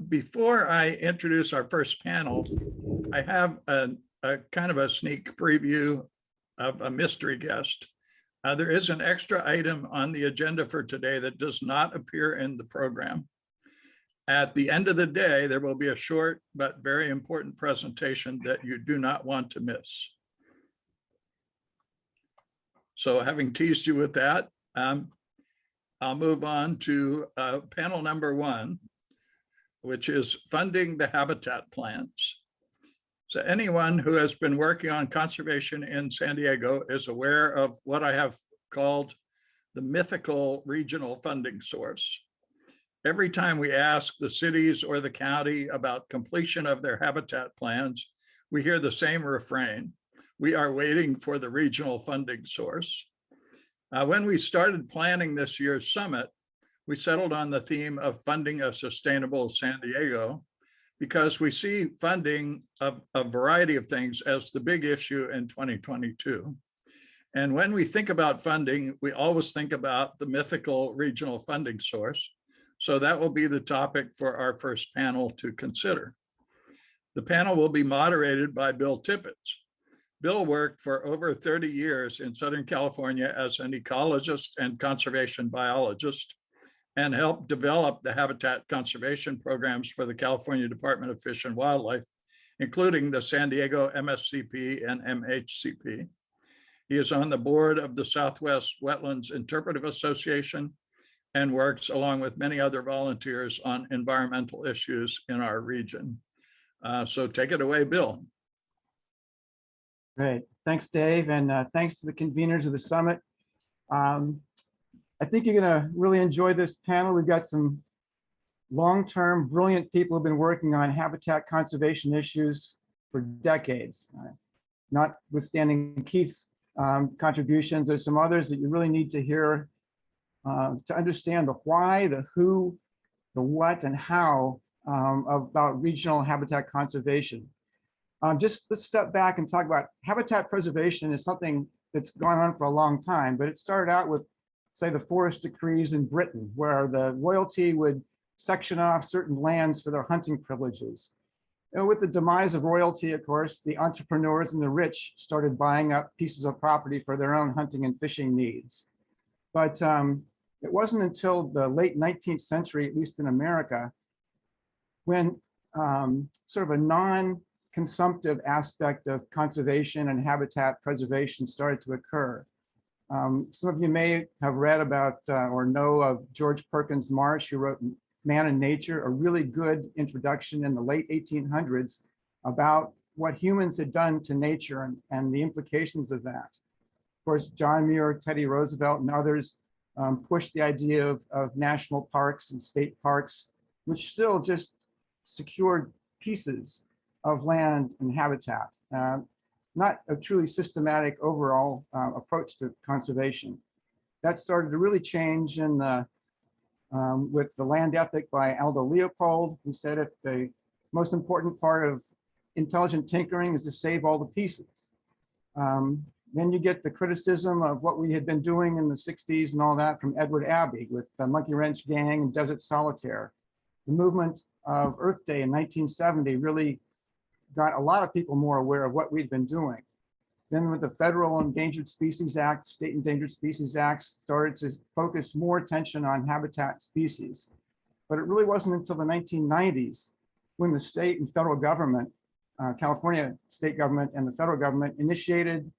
Before I introduce our first panel, I have a kind of a sneak preview of a mystery guest. There is an extra item on the agenda for today that does not appear in the program. At the end of the day, there will be a short but very important presentation that you do not want to miss. So having teased you with that, I'll move on to panel number one, which is funding the habitat plans. So anyone who has been working on conservation in San Diego is aware of what I have called the mythical regional funding source. Every time we ask the cities or the county about completion of their habitat plans, we hear the same refrain: we are waiting for the regional funding source. When we started planning this year's summit, we settled on the theme of funding a sustainable San Diego because we see funding of a variety of things as the big issue in 2022. And when we think about funding, we always think about the mythical regional funding source. So that will be the topic for our first panel to consider. The panel will be moderated by Bill Tippett. Bill worked for over 30 years in Southern California as an ecologist and conservation biologist, and helped develop the habitat conservation programs for the California Department of Fish and Wildlife, including the San Diego MSCP and MHCP. He is on the board of the Southwest Wetlands Interpretive Association and works along with many other volunteers on environmental issues in our region. So take it away, Bill. Great. Thanks, Dave. And thanks to the conveners of the summit. I think you're going to really enjoy this panel. We've got some long-term, brilliant people who've been working on habitat conservation issues for decades. Notwithstanding Keith's contributions, there's some others that you really need to hear to understand the why, the who, the what, and how about regional habitat conservation. Just let's step back and talk about habitat preservation is something that's gone on for a long time, but it started out with, say, the forest decrees in Britain, where the royalty would section off certain lands for their hunting privileges. And with the demise of royalty, of course, the entrepreneurs and the rich started buying up pieces of property for their own hunting and fishing needs. But it wasn't until the late 19th century, at least in America, when sort of a non-consumptive aspect of conservation and habitat preservation started to occur. Some of you may have read about or know of George Perkins Marsh, who wrote Man and Nature, a really good introduction in the late 1800s about what humans had done to nature and the implications of that. Of course, John Muir, Teddy Roosevelt, and others pushed the idea of national parks and state parks, which still just secured pieces of land and habitat. Not a truly systematic overall approach to conservation. That started to really change in with the Land Ethic by Aldo Leopold, who said if the most important part of intelligent tinkering is to save all the pieces. Then you get the criticism of what we had been doing in the 60s and all that from Edward Abbey with the Monkey Wrench Gang and Desert Solitaire. The movement of Earth Day in 1970 really got a lot of people more aware of what we'd been doing. Then with the Federal Endangered Species Act, State Endangered Species Acts started to focus more attention on habitat species. But it really wasn't until the 1990s when the state and federal government, California state government and the federal government initiated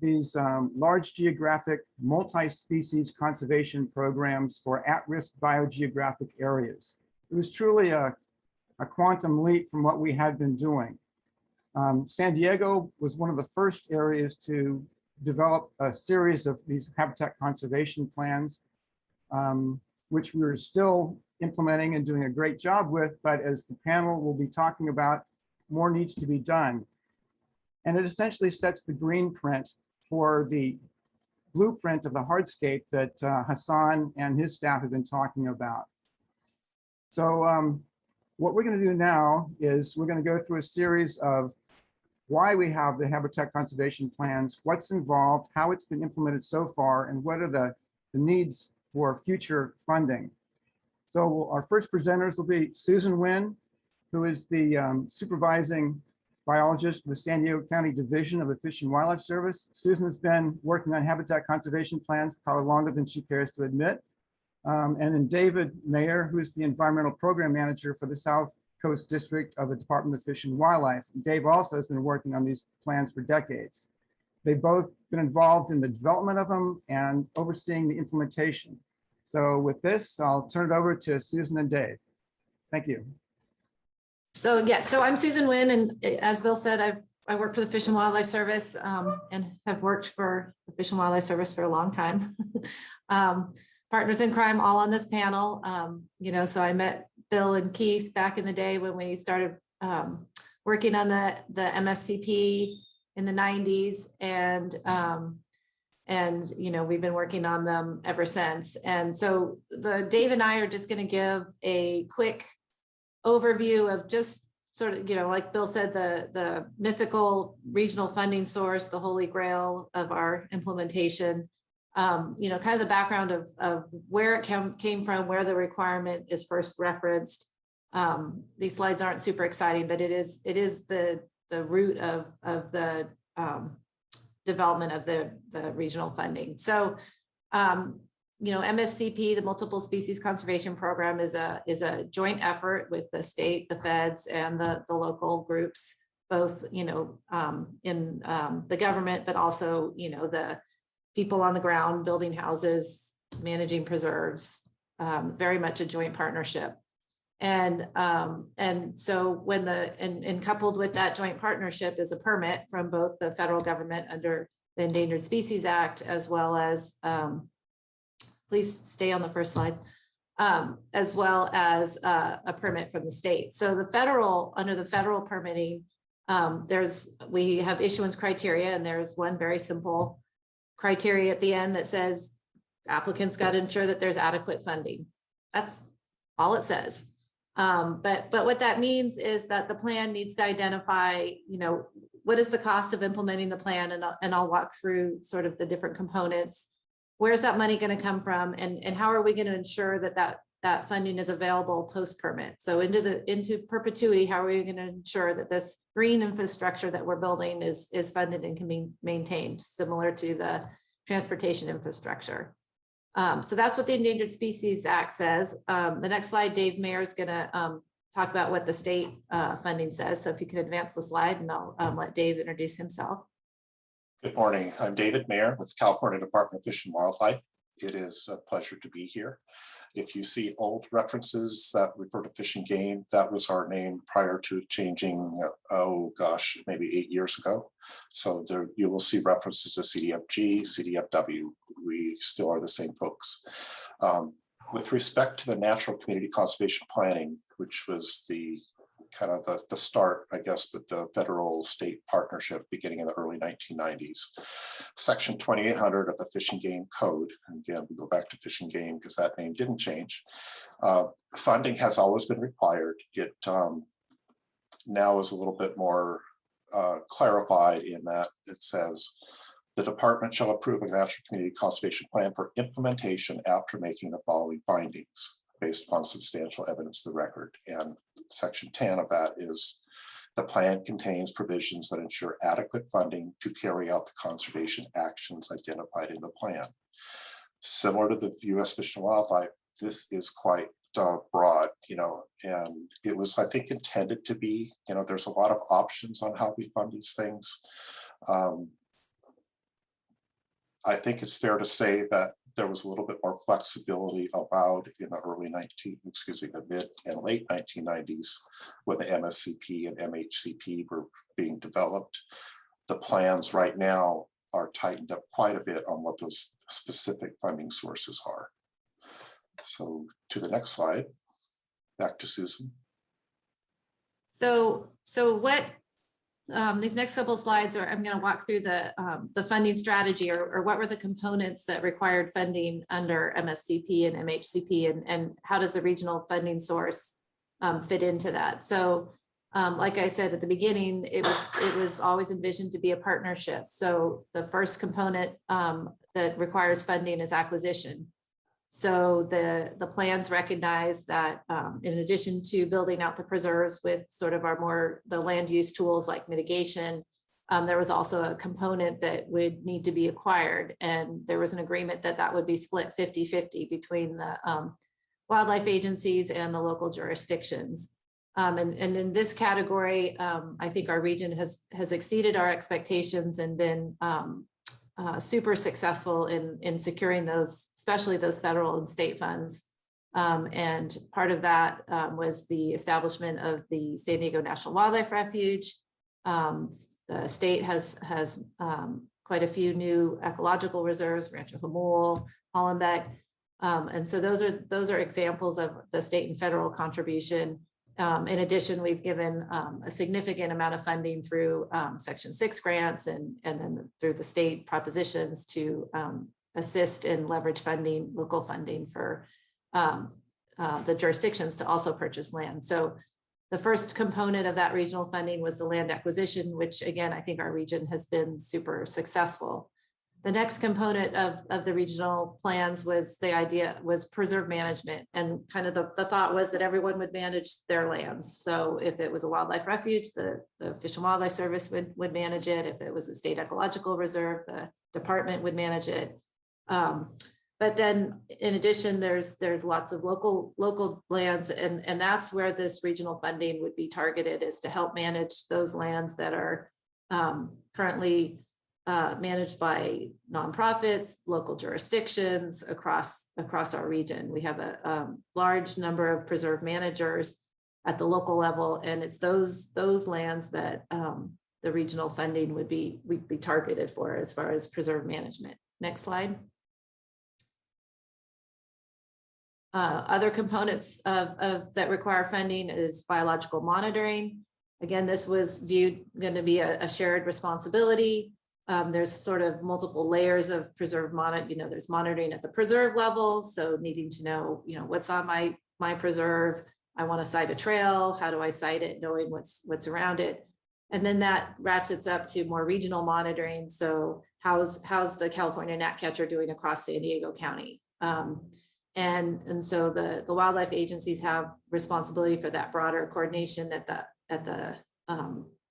these large geographic multi-species conservation programs for at-risk biogeographic areas. It was truly a quantum leap from what we had been doing. San Diego was one of the first areas to develop a series of these habitat conservation plans, which we are still implementing and doing a great job with, but as the panel will be talking about, more needs to be done. And it essentially sets the green print for the blueprint of the hardscape that Hassan and his staff have been talking about. So what we're going to do now is we're going to go through a series of why we have the habitat conservation plans, what's involved, how it's been implemented so far, and what are the needs for future funding. So our first presenters will be Susan Nguyen, who is the supervising biologist for the San Diego County Division of the Fish and Wildlife Service. Susan has been working on habitat conservation plans probably longer than she cares to admit. And then David Mayer, who is the environmental program manager for the South Coast District of the Department of Fish and Wildlife. Dave also has been working on these plans for decades. They've both been involved in the development of them and overseeing the implementation. So with this, I'll turn it over to Susan and Dave. Thank you. So yeah, so I'm Susan Nguyen, and as Bill said, I work for the Fish and Wildlife Service and have worked for the Fish and Wildlife Service for a long time. Partners in crime, all on this panel. You know, so I met Bill and Keith back in the day when we started working on the MSCP in the 90s, and you know, we've been working on them ever since. And so Dave and I are just going to give a quick overview of just sort of, you know, like Bill said, the mythical regional funding source, the holy grail of our implementation. You know, kind of the background of where it came from, where the requirement is first referenced. These slides aren't super exciting, but it is the root of the development of the regional funding. So, you know, MSCP, the Multiple Species Conservation Program, is a joint effort with the state, the feds, and the local groups, both, you know, in the government, but also, you know, the people on the ground building houses, managing preserves, very much a joint partnership. And so when and coupled with that joint partnership is a permit from both the federal government under the Endangered Species Act, as well as, please stay on the first slide, as well as a permit from the state. So under the federal permitting, we have issuance criteria, and there's one very simple criteria at the end that says applicants got to ensure that there's adequate funding. That's all it says. But what that means is that the plan needs to identify, you know, what is the cost of implementing the plan, and I'll walk through sort of the different components. Where's that money going to come from, and how are we going to ensure that funding is available post permit? So into perpetuity, how are we going to ensure that this green infrastructure that we're building is funded and can be maintained, similar to the transportation infrastructure? So that's what the Endangered Species Act says. The next slide, Dave Mayer is going to talk about what the state funding says. So if you could advance the slide, and I'll let Dave introduce himself. Good morning. I'm David Mayer with the California Department of Fish and Wildlife. It is a pleasure to be here. If you see old references that refer to Fish and Game, that was our name prior to changing, oh gosh, maybe 8 years ago. So there you will see references to CDFG, CDFW. We still are the same folks. With respect to the Natural Community Conservation Planning, which was the kind of the start, I guess, with the federal state partnership beginning in the early 1990s. Section 2800 of the Fish and Game Code, and again, we go back to Fish and Game because that name didn't change. Funding has always been required. It now is a little bit more clarified in that it says, the department shall approve a natural community conservation plan for implementation after making the following findings, based upon substantial evidence of the record. And section 10 of that is, the plan contains provisions that ensure adequate funding to carry out the conservation actions identified in the plan. Similar to the U.S. Fish and Wildlife, this is quite broad, you know, and it was, I think, intended to be, you know, there's a lot of options on how we fund these things. I think it's fair to say that there was a little bit more flexibility allowed in the mid and late 1990s when the MSCP and MHCP were being developed. The plans right now are tightened up quite a bit on what those specific funding sources are. So to the next slide, back to Susan. So what these next couple of slides are, I'm going to walk through the funding strategy, or what were the components that required funding under MSCP and MHCP, and how does the regional funding source fit into that? So like I said at the beginning, it was always envisioned to be a partnership. So the first component that requires funding is acquisition. So the plans recognize that in addition to building out the preserves with sort of the land use tools like mitigation, there was also a component that would need to be acquired. And there was an agreement that that would be split 50-50 between the wildlife agencies and the local jurisdictions. And in this category, I think our region has exceeded our expectations and been super successful in securing those, especially those federal and state funds. And part of that was the establishment of the San Diego National Wildlife Refuge. The state has quite a few new ecological reserves, Rancho Jamul, Hollenbeck. And so those are examples of the state and federal contribution. In addition, we've given a significant amount of funding through Section 6 grants and then through the state propositions to assist in leverage funding, local funding for the jurisdictions to also purchase land. So the first component of that regional funding was the land acquisition, which again, I think our region has been super successful. The next component of the regional plans was preserve management. And kind of the thought was that everyone would manage their lands. So if it was a wildlife refuge, the Fish and Wildlife Service would manage it. If it was a state ecological reserve, the department would manage it. But then in addition, there's lots of local lands, and that's where this regional funding would be targeted, is to help manage those lands that are currently managed by nonprofits, local jurisdictions across our region. We have a large number of preserve managers at the local level, and it's those lands that the regional funding would be targeted for as far as preserve management. Next slide. Other components of that require funding is biological monitoring. Again, this was going to be a shared responsibility. There's sort of multiple layers of preserve monitoring. There's monitoring at the preserve level, so needing to know, what's on my preserve. I want to site a trail. How do I site it? Knowing what's around it, and then that ratchets up to more regional monitoring. So how's the California gnatcatcher doing across San Diego County? And so the wildlife agencies have responsibility for that broader coordination at the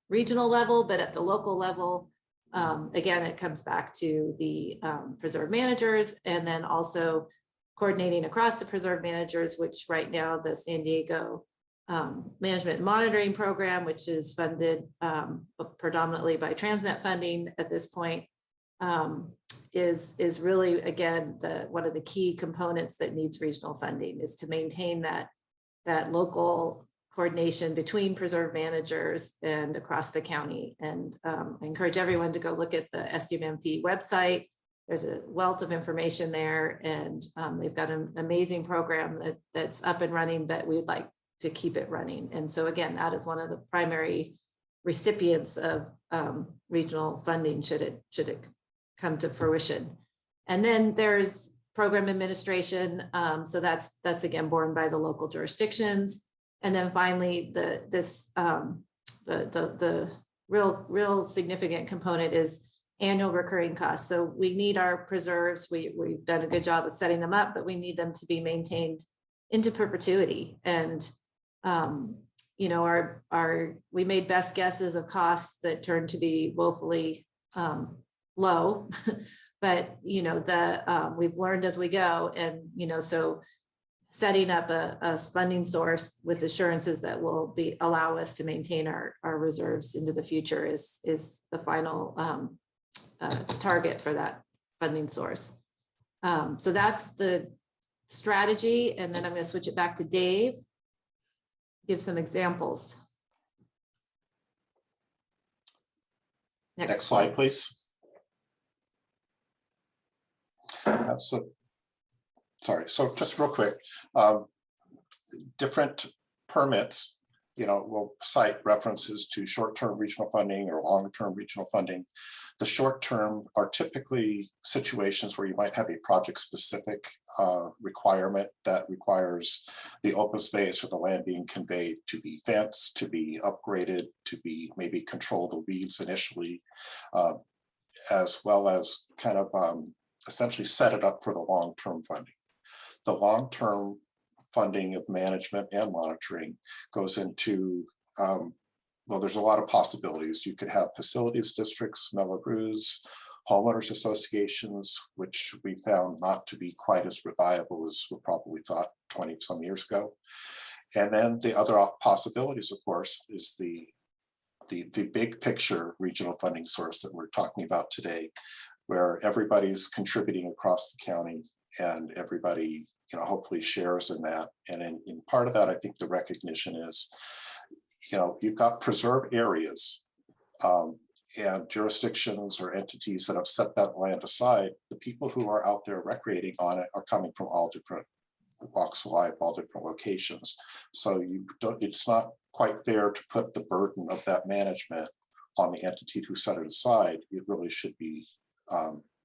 regional level, but at the local level, again, it comes back to the preserve managers, and then also coordinating across the preserve managers, which right now the San Diego Management and Monitoring Program, which is funded predominantly by Transnet funding at this point, is really, again, one of the key components that needs regional funding, is to maintain that local coordination between preserve managers and across the county. And I encourage everyone to go look at the SDMP website. There's a wealth of information there, and they've got an amazing program that's up and running, but we'd like to keep it running. And so again, that is one of the primary recipients of regional funding should it come to fruition. And then there's program administration. So that's again borne by the local jurisdictions. And then finally, the real significant component is annual recurring costs. So we need our preserves. We've done a good job of setting them up, but we need them to be maintained into perpetuity. And we made best guesses of costs that turned to be woefully low, but we've learned as we go, and so setting up a funding source with assurances that will allow us to maintain our reserves into the future is the final target for that funding source. So that's the strategy, and then I'm going to switch it back to Dave, give some examples. Next slide, please. So just real quick, different permits, will cite references to short-term regional funding or long-term regional funding. The short-term are typically situations where you might have a project-specific requirement that requires the open space or the land being conveyed to be fenced, to be upgraded, to be maybe control the weeds initially, as well as kind of essentially set it up for the long-term funding. The long-term funding of management and monitoring goes into, well, there's a lot of possibilities. You could have facilities districts, Melrose, homeowners associations, which we found not to be quite as reliable as we probably thought 20 some years ago. And then the other possibilities, of course, is the big picture regional funding source that we're talking about today, where everybody's contributing across the county and everybody, you know, hopefully shares in that. And in part of that, I think the recognition is, you know, you've got preserved areas and jurisdictions or entities that have set that land aside. The people who are out there recreating on it are coming from all different walks of life, all different locations. So you don't, it's not quite fair to put the burden of that management on the entity who set it aside. It really should be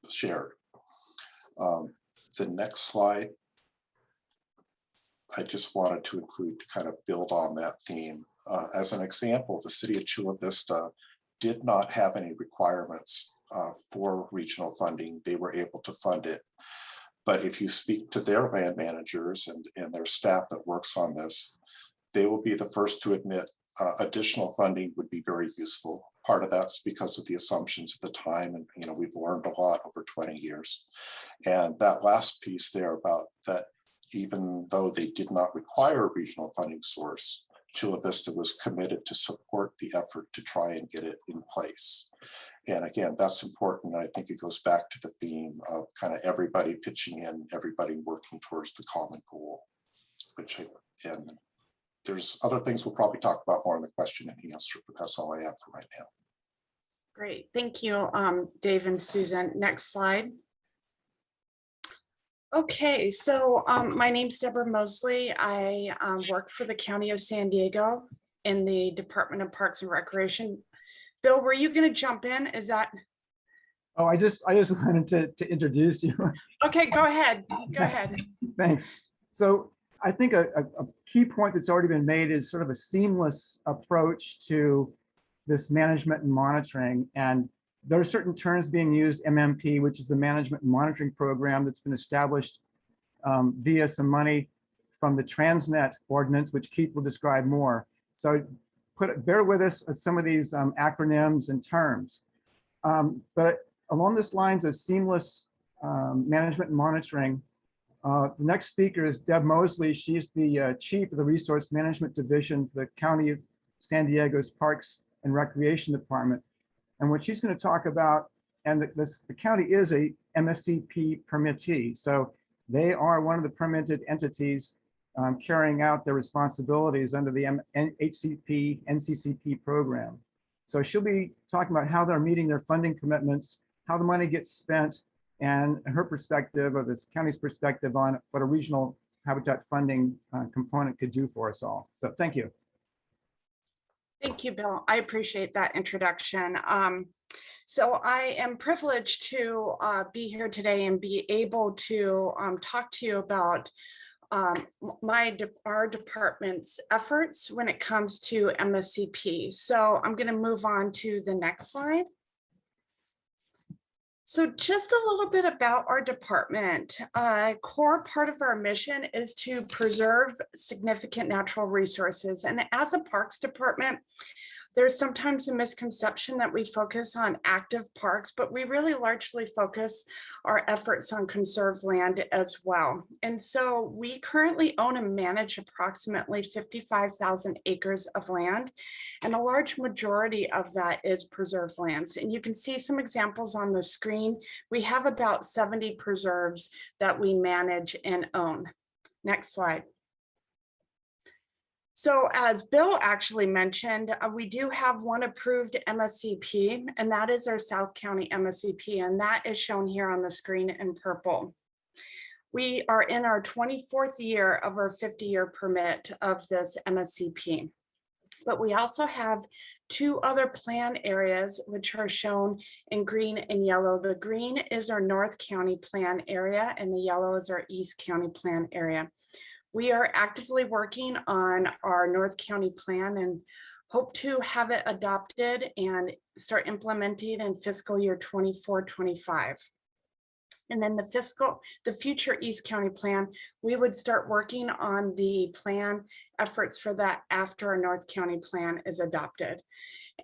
shared. The next slide, I just wanted to include to kind of build on that theme. As an example, the city of Chula Vista did not have any requirements for regional funding. They were able to fund it. But if you speak to their land managers and their staff that works on this, they will be the first to admit additional funding would be very useful. Part of that's because of the assumptions at the time, and you know, we've learned a lot over 20 years. And that last piece there about that, even though they did not require a regional funding source, Chula Vista was committed to support the effort to try and get it in place. And again, that's important. I think it goes back to the theme of kind of everybody pitching in, everybody working towards the common goal, and there's other things we'll probably talk about more in the question and answer, but that's all I have for right now. Great, thank you, Dave and Susan. Next slide. Okay, so my name's Deborah Mosley. I work for the County of San Diego in the Department of Parks and Recreation. Bill, were you going to jump in? Is that? Oh, I just wanted to introduce you. Okay, go ahead. Go ahead. Thanks. So I think a key point that's already been made is sort of a seamless approach to this management and monitoring. And there are certain terms being used, MMP, which is the Management and Monitoring Program that's been established via some money from the Transnet Ordinance, which Keith will describe more. So bear with us with some of these acronyms and terms. But along this lines of seamless management and monitoring, the next speaker is Deb Mosley. She's the chief of the Resource Management Division for the County of San Diego's Parks and Recreation Department. And what she's going to talk about, and the county is a MSCP permittee. So they are one of the permitted entities carrying out their responsibilities under the HCP, NCCP program. So she'll be talking about how they're meeting their funding commitments, how the money gets spent, and her perspective, or this county's perspective, on what a regional habitat funding component could do for us all. So thank you. Thank you, Bill. I appreciate that introduction. So I am privileged to be here today and be able to talk to you about our department's efforts when it comes to MSCP. So I'm going to move on to the next slide. So just a little bit about our department. A core part of our mission is to preserve significant natural resources. And as a parks department, there's sometimes a misconception that we focus on active parks, but we really largely focus our efforts on conserved land as well. And so we currently own and manage approximately 55,000 acres of land, and a large majority of that is preserved lands. And you can see some examples on the screen. We have about 70 preserves that we manage and own. Next slide. So as Bill actually mentioned, we do have one approved MSCP, and that is our South County MSCP, and that is shown here on the screen in purple. We are in our 24th year of our 50-year permit of this MSCP. But we also have two other plan areas, which are shown in green and yellow. The green is our North County plan area, and the yellow is our East County plan area. We are actively working on our North County plan and hope to have it adopted and start implementing in fiscal year 24-25. And then the future East County plan, we would start working on the plan efforts for that after a North County plan is adopted.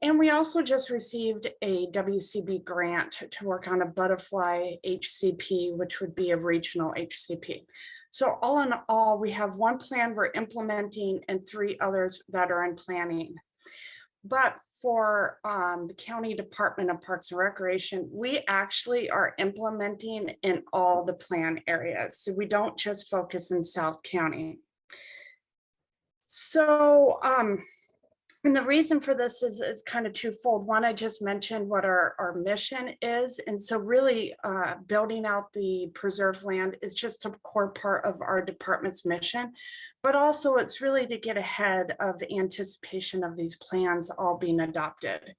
And we also just received a WCB grant to work on a butterfly HCP, which would be a regional HCP. So all in all, we have one plan we're implementing and 3 others that are in planning. But for the County Department of Parks and Recreation, we actually are implementing in all the plan areas. So we don't just focus in South County. So, and the reason for this is kind of twofold. One, I just mentioned what our mission is. And so really building out the preserved land is just a core part of our department's mission, but also it's really to get ahead of the anticipation of these plans all being adopted.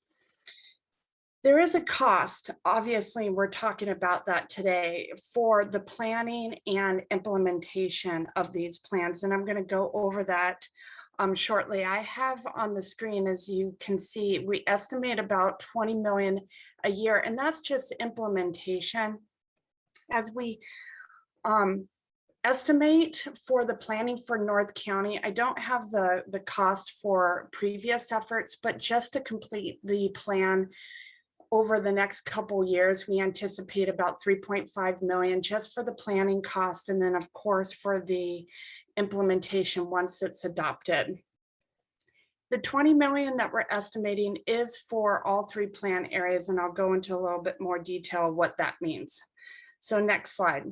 There is a cost, obviously, we're talking about that today, for the planning and implementation of these plans. And I'm going to go over that shortly. I have on the screen, as you can see, we estimate about 20 million a year, and that's just implementation. As we estimate for the planning for North County, I don't have the cost for previous efforts, but just to complete the plan over the next couple years, we anticipate about 3.5 million just for the planning cost, and then of course for the implementation once it's adopted. The 20 million that we're estimating is for all 3 plan areas, and I'll go into a little bit more detail what that means. So next slide.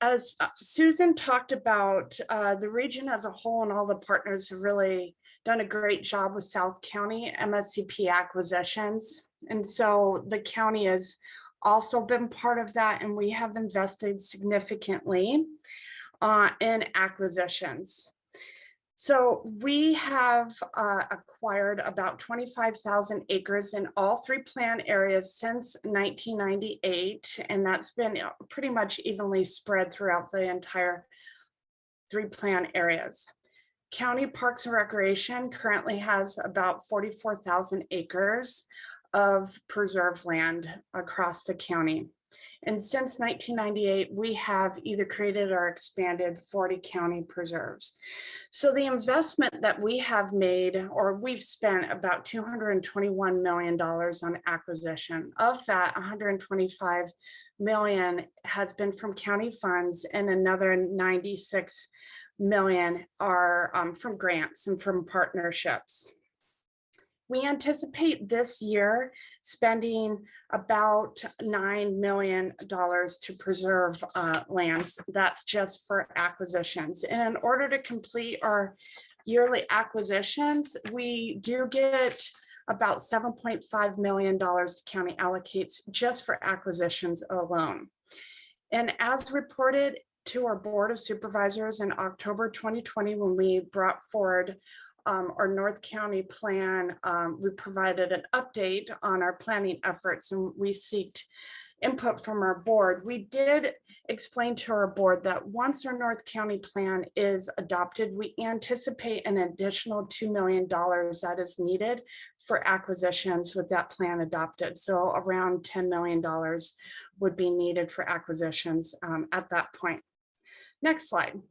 As Susan talked about, the region as a whole and all the partners have really done a great job with South County MSCP acquisitions. And so the county has also been part of that, and we have invested significantly in acquisitions. So we have acquired about 25,000 acres in all 3 plan areas since 1998, and that's been pretty much evenly spread throughout the entire 3 plan areas. County Parks and Recreation currently has about 44,000 acres of preserved land across the county. And since 1998, we have either created or expanded 40 county preserves. So the investment that we have made, or we've spent about $221 million on acquisition. Of that, 125 million has been from county funds, and another 96 million are from grants and from partnerships. We anticipate this year spending about $9 million to preserve lands. That's just for acquisitions. And in order to complete our yearly acquisitions, we do get about $7.5 million the county allocates just for acquisitions alone. And as reported to our Board of Supervisors in October 2020, when we brought forward our North County plan, we provided an update on our planning efforts, and we sought input from our board. We did explain to our board that once our North County plan is adopted, we anticipate an additional $2 million that is needed for acquisitions with that plan adopted. So around $10 million would be needed for acquisitions at that point. Next slide.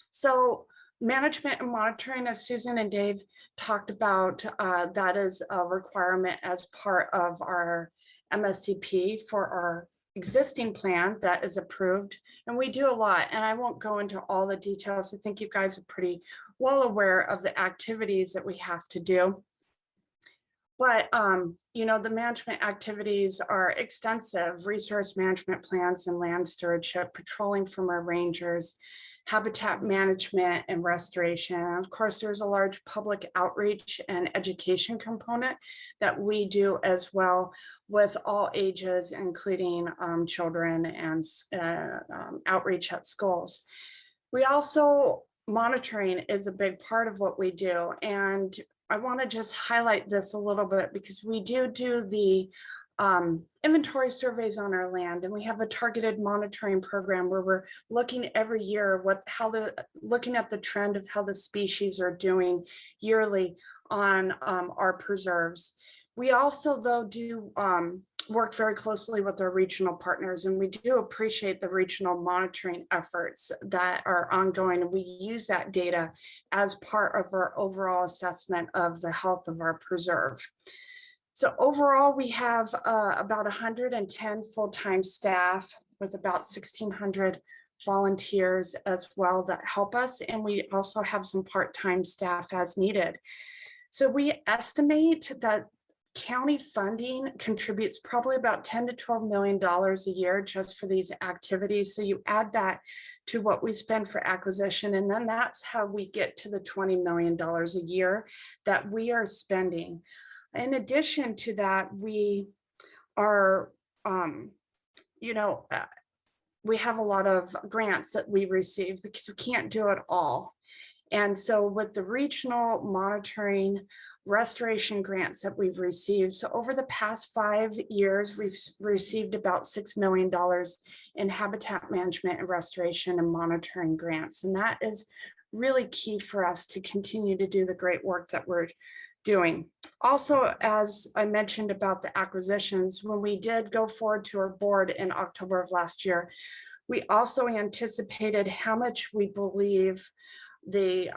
So management and monitoring, as Susan and Dave talked about, that is a requirement as part of our MSCP for our existing plan that is approved. And we do a lot, and I won't go into all the details. I think you guys are pretty well aware of the activities that we have to do. But, you know, the management activities are extensive: resource management plans and land stewardship, patrolling from our rangers, habitat management and restoration. And of course, there's a large public outreach and education component that we do as well with all ages, including children, and outreach at schools. We also, monitoring is a big part of what we do. And I want to just highlight this a little bit because we do the inventory surveys on our land, and we have a targeted monitoring program where we're looking every year looking at the trend of how the species are doing yearly on our preserves. We also, though, do work very closely with our regional partners, and we do appreciate the regional monitoring efforts that are ongoing. And we use that data as part of our overall assessment of the health of our preserve. So overall, we have about 110 full-time staff with about 1,600 volunteers as well that help us. And we also have some part-time staff as needed. So we estimate that county funding contributes probably about $10 to $12 million a year just for these activities. So you add that to what we spend for acquisition, and then that's how we get to the $20 million a year that we are spending. In addition to that, we are, we have a lot of grants that we receive because we can't do it all. And so with the regional monitoring restoration grants that we've received, so over the past 5 years, we've received about $6 million in habitat management and restoration and monitoring grants. And that is really key for us to continue to do the great work that we're doing. Also, as I mentioned about the acquisitions, when we did go forward to our board in October of last year, we also anticipated how much we believe the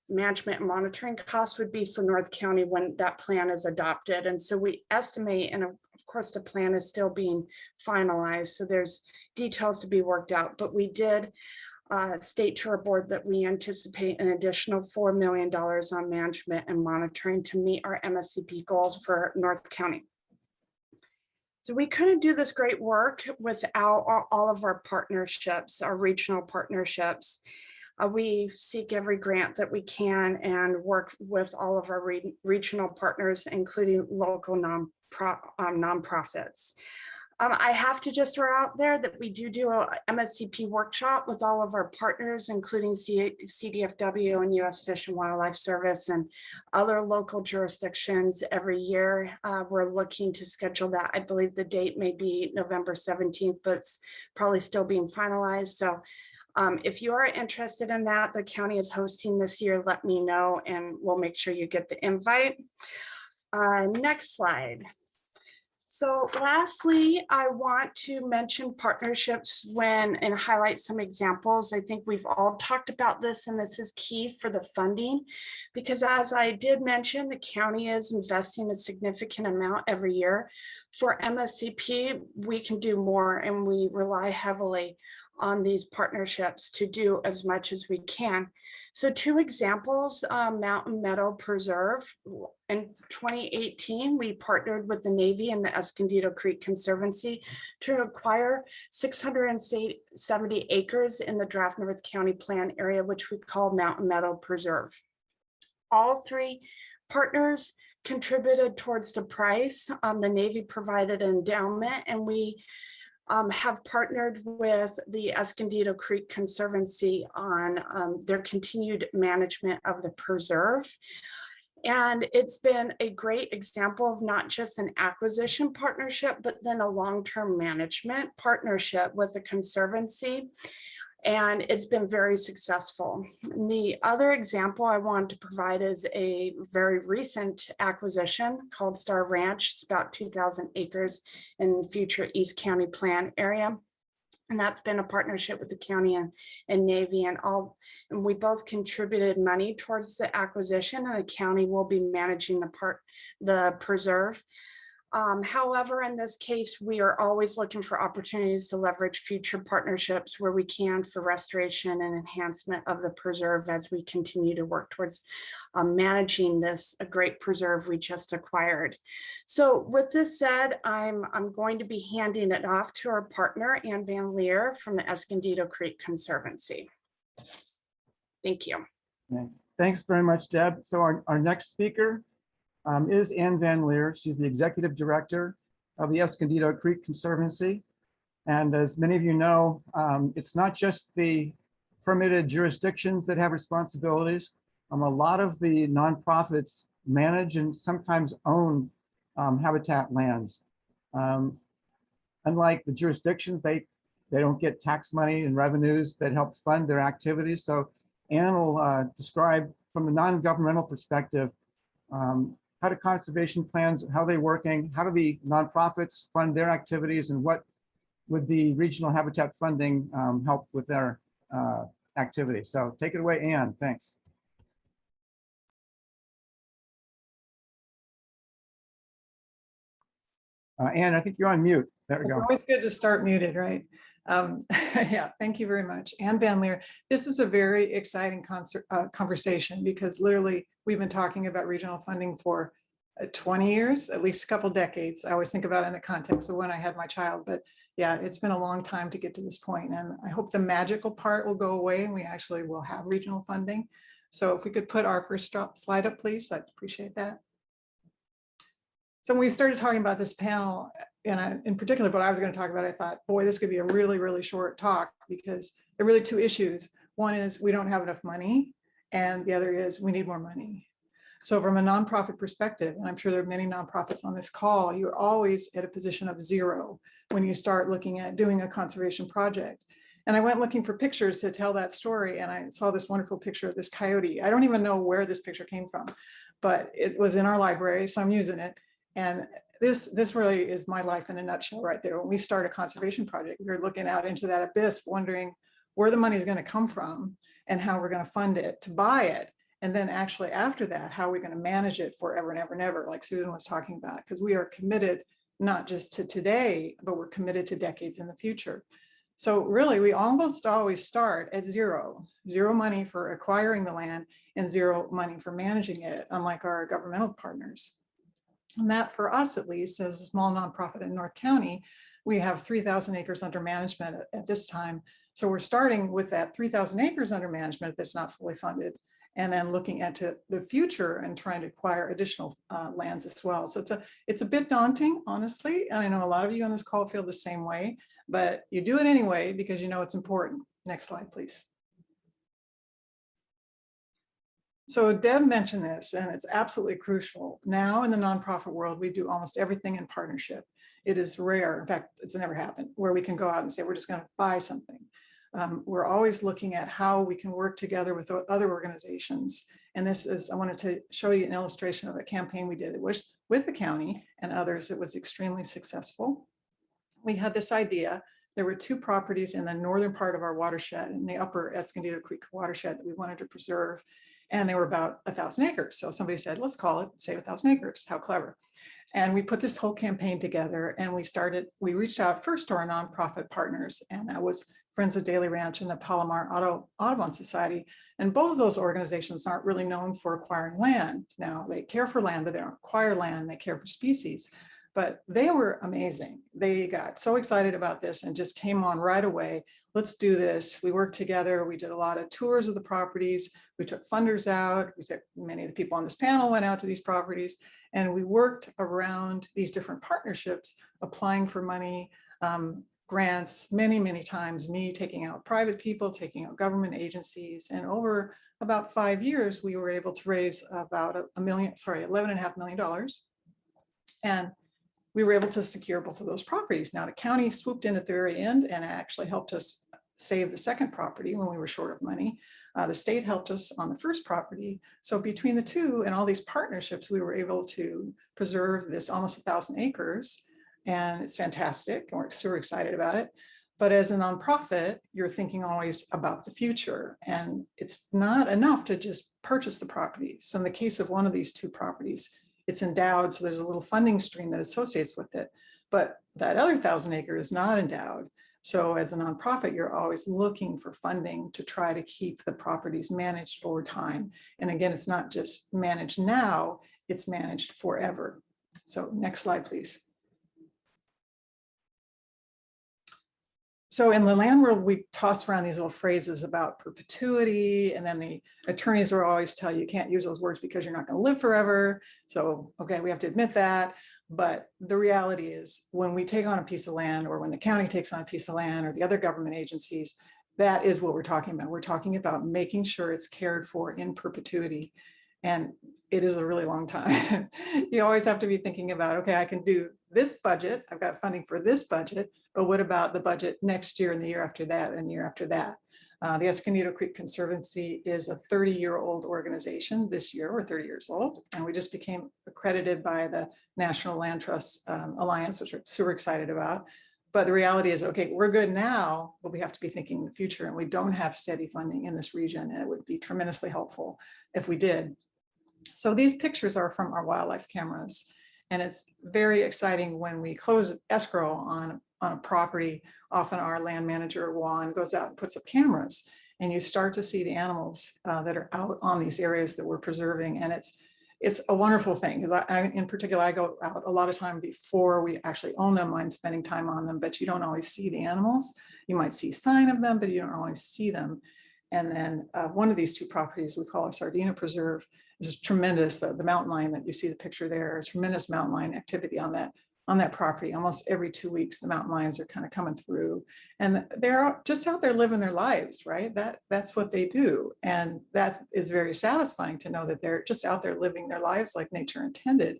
management and monitoring costs would be for North County when that plan is adopted. And so we estimate, and of course the plan is still being finalized, so there's details to be worked out, but we did state to our board that we anticipate an additional $4 million on management and monitoring to meet our MSCP goals for North County. So we couldn't do this great work without all of our partnerships, our regional partnerships. We seek every grant that we can and work with all of our regional partners, including local nonprofits. I have to just throw out there that we do a MSCP workshop with all of our partners, including CDFW and U.S. Fish and Wildlife Service and other local jurisdictions every year. We're looking to schedule that. I believe the date may be November 17th, but it's probably still being finalized. So if you are interested in that, the county is hosting this year, let me know and we'll make sure you get the invite. Next slide. So lastly, I want to mention partnerships and highlight some examples. I think we've all talked about this, and this is key for the funding, because as I did mention, the county is investing a significant amount every year. For MSCP, we can do more, and we rely heavily on these partnerships to do as much as we can. So 2 examples, Mountain Meadow Preserve. In 2018, we partnered with the Navy and the Escondido Creek Conservancy to acquire 670 acres in the Draft North County Plan area, which we call Mountain Meadow Preserve. All 3 partners contributed towards the price. The Navy provided an endowment, and we have partnered with the Escondido Creek Conservancy on their continued management of the preserve. And it's been a great example of not just an acquisition partnership, but then a long-term management partnership with the Conservancy. And it's been very successful. And the other example I wanted to provide is a very recent acquisition called Star Ranch. It's about 2,000 acres in future East County Plan area. And that's been a partnership with the county and Navy, and we both contributed money towards the acquisition, and the county will be managing the preserve. However, in this case, we are always looking for opportunities to leverage future partnerships where we can for restoration and enhancement of the preserve as we continue to work towards managing this great preserve we just acquired. So with this said, I'm going to be handing it off to our partner, Ann Van Leer from the Escondido Creek Conservancy. Thank you. Thanks very much, Deb. So our next speaker is Ann Van Leer. She's the Executive Director of the Escondido Creek Conservancy. And as many of you know, it's not just the permitted jurisdictions that have responsibilities. A lot of the nonprofits manage and sometimes own habitat lands. Unlike the jurisdictions, they don't get tax money and revenues that help fund their activities. So Ann will describe from the non-governmental perspective how do conservation plans, how are they working? How do the nonprofits fund their activities, and what would the regional habitat funding help with their activities? So take it away, Anne. Thanks. Anne, I think you're on mute. There we It's go. always good to start muted, right? Yeah, thank you very much. Anne Van Leer. This is a very exciting conversation because literally we've been talking about regional funding for 20 years, at least a couple decades. I always think about it in the context of when I had my child, but yeah, it's been a long time to get to this point, and I hope the magical part will go away and we actually will have regional funding. So if we could put our first slide up, please, I'd appreciate that. So when we started talking about this panel, and in particular, what I was going to talk about, I thought, boy, this could be a really, really short talk because there are really two issues. One is we don't have enough money, and the other is we need more money. So from a nonprofit perspective, and I'm sure there are many nonprofits on this call, you're always at a position of zero when you start looking at doing a conservation project. And I went looking for pictures to tell that story, and I saw this wonderful picture of this coyote. I don't even know where this picture came from, but it was in our library, so I'm using it. And this really is my life in a nutshell right there. When we start a conservation project, we're looking out into that abyss, wondering where the money is going to come from and how we're going to fund it to buy it. And then actually after that, how are we going to manage it forever and ever and ever, like Susan was talking about, because we are committed not just to today, but we're committed to decades in the future. So really, we almost always start at zero money for acquiring the land and zero money for managing it, unlike our governmental partners. And that, for us at least, as a small nonprofit in North County, we have 3,000 acres under management at this time. So we're starting with that 3,000 acres under management that's not fully funded, and then looking into the future and trying to acquire additional lands as well. So it's a bit daunting, honestly. And I know a lot of you on this call feel the same way, but you do it anyway because you know it's important. Next slide, please. So Deb mentioned this, and it's absolutely crucial. Now in the nonprofit world, we do almost everything in partnership. It is rare, in fact, it's never happened, where we can go out and say, we're just going to buy something. We're always looking at how we can work together with other organizations. And this is, I wanted to show you an illustration of a campaign we did. It was with the county and others. It was extremely successful. We had this idea. There were two properties in the northern part of our watershed, in the upper Escondido Creek watershed, that we wanted to preserve. And they were about 1,000 acres. So somebody said, let's call it Save 1,000 Acres. How clever. And we put this whole campaign together, and we reached out first to our nonprofit partners, and that was Friends of Daly Ranch and the Palomar Audubon Society. And both of those organizations aren't really known for acquiring land. Now, they care for land, but they don't acquire land. They care for species. But they were amazing. They got so excited about this and just came on right away. Let's do this. We worked together. We did a lot of tours of the properties. We took funders out. Many of the people on this panel went out to these properties, and we worked around these different partnerships, applying for money, grants, many times, me taking out private people, taking out government agencies. And over about 5 years, we were able to raise about $11.5 million. And we were able to secure both of those properties. Now, the county swooped in at the very end and actually helped us save the second property when we were short of money. The state helped us on the first property. So between the two and all these partnerships, we were able to preserve this almost 1,000 acres. And it's fantastic, and we're super excited about it. But as a nonprofit, you're thinking always about the future, and it's not enough to just purchase the property. So in the case of one of these two properties, it's endowed, so there's a little funding stream that associates with it. But that other 1,000 acres is not endowed. So as a nonprofit, you're always looking for funding to try to keep the properties managed over time. And again, it's not just managed now, it's managed forever. So next slide, please. So in the land world, we toss around these little phrases about perpetuity, and then the attorneys will always tell you can't use those words because you're not going to live forever. So, okay, we have to admit that. But the reality is, when we take on a piece of land, or when the county takes on a piece of land, or the other government agencies, that is what we're talking about. We're talking about making sure it's cared for in perpetuity. And it is a really long time. You always have to be thinking about, okay, I can do this budget. I've got funding for this budget, but what about the budget next year and the year after that and the year after that? The Escondido Creek Conservancy is a 30-year-old organization. This year, we're 30 years old, and we just became accredited by the National Land Trust Alliance, which we're super excited about. But the reality is, okay, we're good now, but we have to be thinking in the future, and we don't have steady funding in this region, and it would be tremendously helpful if we did. So these pictures are from our wildlife cameras, and it's very exciting when we close escrow on a property. Often our land manager, Juan, goes out and puts up cameras, and you start to see the animals that are out on these areas that we're preserving. And it's a wonderful thing, because in particular, I go out a lot of time before we actually own them. I'm spending time on them, but you don't always see the animals. You might see sign of them, but you don't always see them. And then one of these two properties we call a Sardina Preserve is tremendous. The mountain lion that you see the picture there, tremendous mountain lion activity on that property. Almost every 2 weeks, the mountain lions are kind of coming through, and they're just out there living their lives, right? That's what they do. And that is very satisfying to know that they're just out there living their lives like nature intended.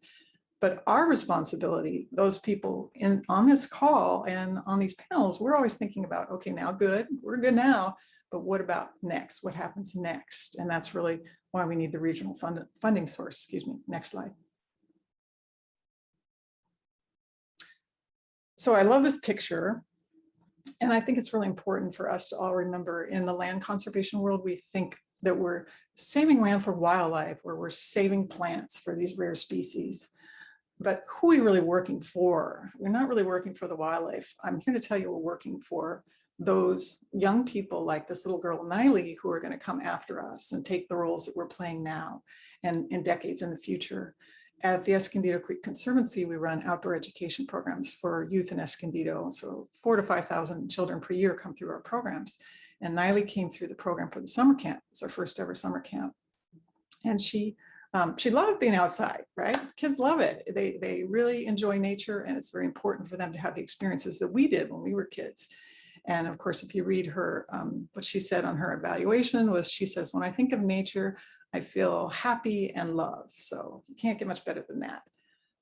But our responsibility, those people on this call and on these panels, we're always thinking about, okay, now we're good now, but what about next? What happens next? And that's really why we need the regional funding source. Excuse me, next slide. So I love this picture, and I think it's really important for us to all remember, in the land conservation world, we think that we're saving land for wildlife, where we're saving plants for these rare species. But who are we really working for? We're not really working for the wildlife. I'm here to tell you we're working for those young people like this little girl, Niley, who are going to come after us and take the roles that we're playing now and in decades in the future. At the Escondido Creek Conservancy, we run outdoor education programs for youth in Escondido. So 4,000 to 5,000 children per year come through our programs. And Niley came through the program for the summer camp. It's our first ever summer camp. And she loved being outside, right? Kids love it. They really enjoy nature, and it's very important for them to have the experiences that we did when we were kids. And of course, if you read her, what she said on her evaluation was, she says, when I think of nature, I feel happy and love. So you can't get much better than that.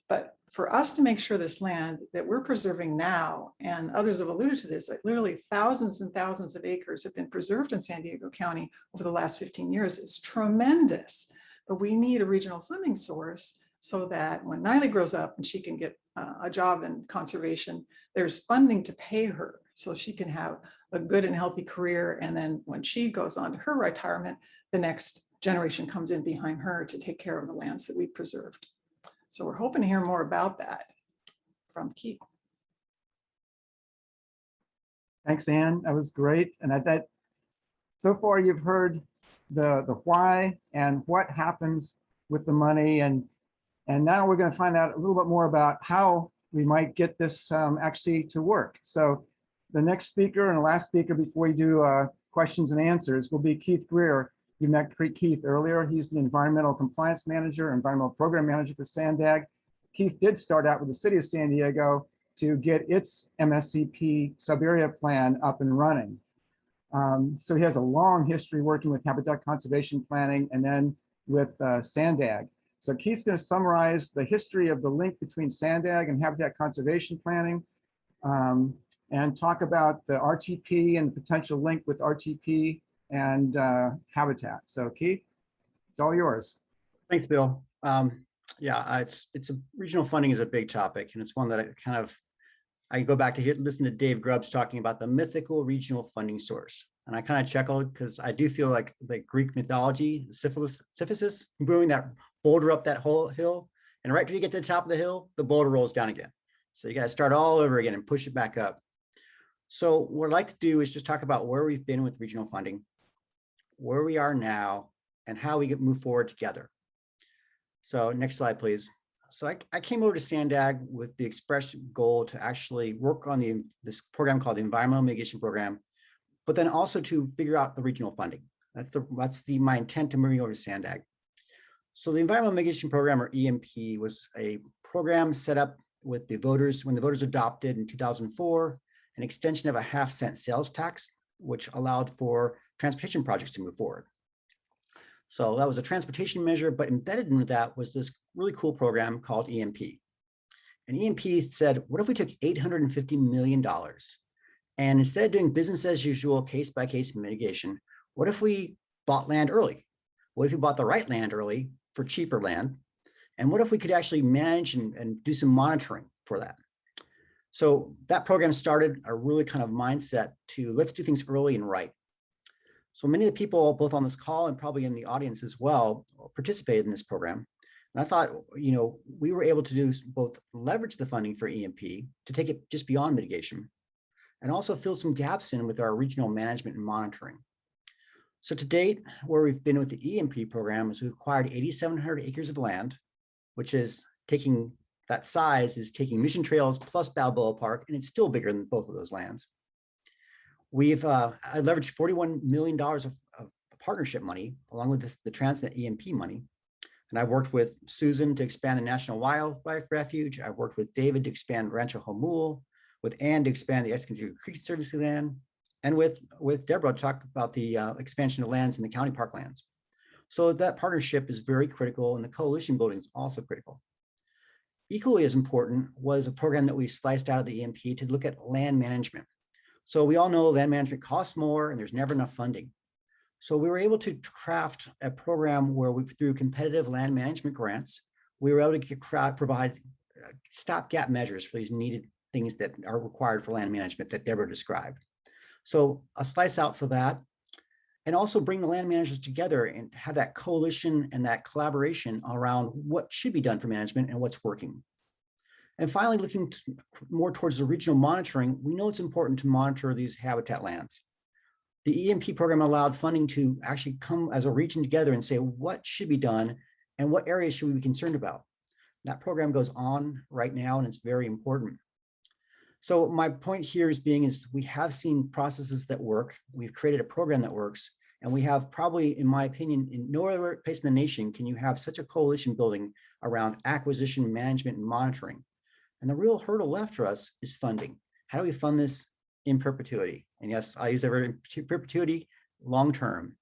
But for us to make sure this land that we're preserving now, and others have alluded to this, like literally thousands and thousands of acres have been preserved in San Diego County over the last 15 years, it's tremendous. But we need a regional funding source so that when Niley grows up and she can get a job in conservation, there's funding to pay her so she can have a good and healthy career. And then when she goes on to her retirement, the next generation comes in behind her to take care of the lands that we preserved. So we're hoping to hear more about that from Keith. Thanks, Ann. That was great. And I bet so far you've heard the why and what happens with the money. And now we're going to find out a little bit more about how we might get this actually to work. So the next speaker and the last speaker before we do questions and answers will be Keith Greer. You met Keith earlier. He's the Environmental Compliance Manager, Environmental Program Manager for Sandag. Keith did start out with the City of San Diego to get its MSCP subarea plan up and running. So he has a long history working with habitat conservation planning and then with Sandag. So Keith's going to summarize the history of the link between Sandag and habitat conservation planning, and talk about the RTP and the potential link with RTP and habitat. So Keith, it's all yours. Thanks, Bill. Yeah, it's a regional funding is a big topic, and it's one that I go back to listen to Dave Grubbs talking about the mythical regional funding source. And I kind of chuckled because I do feel like the Greek mythology, Sisyphus, moving that boulder up that whole hill, and right when you get to the top of the hill, the boulder rolls down again. So you got to start all over again and push it back up. So what I'd like to do is just talk about where we've been with regional funding, where we are now, and how we move forward together. So next slide, please. So I came over to Sandag with the express goal to actually work on this program called the Environmental Mitigation Program, but then also to figure out the regional funding. That's my intent to moving over to Sandag. So the Environmental Mitigation Program, or EMP, was a program set up with the voters when the voters adopted in 2004 an extension of a 0.5-cent sales tax, which allowed for transportation projects to move forward. So that was a transportation measure, but embedded into that was this really cool program called EMP. And EMP said, what if we took $850 million And instead of doing business as usual, case by case mitigation, what if we bought land early? What if we bought the right land early for cheaper land? And what if we could actually manage and do some monitoring for that? So that program started a really kind of mindset to let's do things early and right. So many of the people, both on this call and probably in the audience as well, participated in this program. And I thought, you know, we were able to do both leverage the funding for EMP to take it just beyond mitigation, and also fill some gaps in with our regional management and monitoring. So to date, where we've been with the EMP program is we acquired 8,700 acres of land, which is taking that size is taking Mission Trails plus Balboa Park, and it's still bigger than both of those lands. We've I leveraged $41 million of partnership money along with the Transnet EMP money. And I've worked with Susan to expand the National Wildlife Refuge. I've worked with David to expand Rancho Homul, with Ann to expand the Escondido Creek Service land, and with Deborah to talk about the expansion of lands in the county parklands. So that partnership is very critical, and the coalition building is also critical. Equally as important was a program that we sliced out of the EMP to look at land management. So we all know land management costs more and there's never enough funding. So we were able to craft a program where we, through competitive land management grants, we were able to provide stopgap measures for these needed things that are required for land management that Deborah described. So a slice out for that, and also bring the land managers together and have that coalition and that collaboration around what should be done for management and what's working. And finally, looking more towards the regional monitoring, we know it's important to monitor these habitat lands. The EMP program allowed funding to actually come as a region together and say what should be done and what areas should we be concerned about. That program goes on right now, and it's very important. So my point here is we have seen processes that work. We've created a program that works, and we have probably, in my opinion, in no other place in the nation can you have such a coalition building around acquisition, management, and monitoring. And the real hurdle left for us is funding. How do we fund this in perpetuity? And yes, I use the word in perpetuity, long-term.